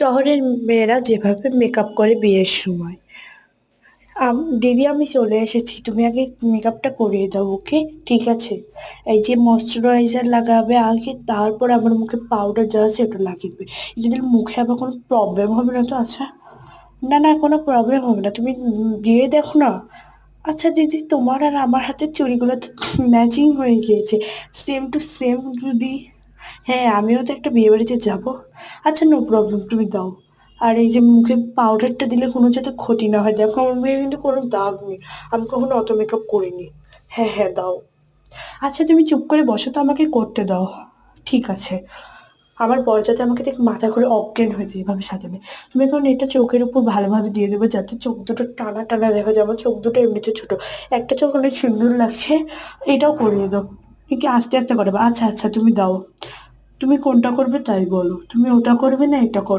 শহরের মেয়েরা যেভাবে মেকআপ করে বিয়ের সময়। দিদি আমি চলে এসেছি, তুমি আগে মেকআপটা করিয়ে দাও, ওকে? ঠিক আছে। এই যে ময়শ্চারাইজার লাগাবে আগে, তারপর আমার মুখে পাউডার যা আছে ওটা লাগিয়ে যদি মুখে আবার কোনো প্রবলেম হবে না তো? আচ্ছা, না না, কোনো প্রবলেম হবে না, তুমি দিয়ে দেখো না। আচ্ছা দিদি, তোমার আর আমার হাতের চুড়িগুলো তো ম্যাচিং হয়ে গিয়েছে, সেম টু সেম দিদি। হ্যাঁ, আমিও তো একটা বিয়ে বাড়িতে যাবো। আচ্ছা, নো প্রবলেম, তুমি দাও। আর এই যে মুখে পাউডারটা দিলে কোনো যাতে ক্ষতি না হয়, দেখো আমার মুখে কিন্তু কোনো দাগ নেই, আমি কখনো অত মেকআপ করিনি। হ্যাঁ হ্যাঁ, দাও। আচ্ছা তুমি চুপ করে বসো তো, আমাকে করতে দাও। ঠিক আছে। আমার বর যাতে আমাকে দেখে মাথা করে অজ্ঞান হয়ে যায় এভাবে সাজাবে। তুমি এখন এটা চোখের উপর ভালোভাবে দিয়ে দেবে, যাতে চোখ দুটো টানা টানা দেখা যায়। আমার চোখ দুটো এমনিতে ছোট, একটা চোখ অনেক সুন্দর লাগছে। এটাও করিয়ে দাও। কিন্তু আস্তে আস্তে করবে। আচ্ছা আচ্ছা, তুমি দাও। তুমি কোনটা করবে তাই বলো, তুমি ওটা করবে না এটা করবে?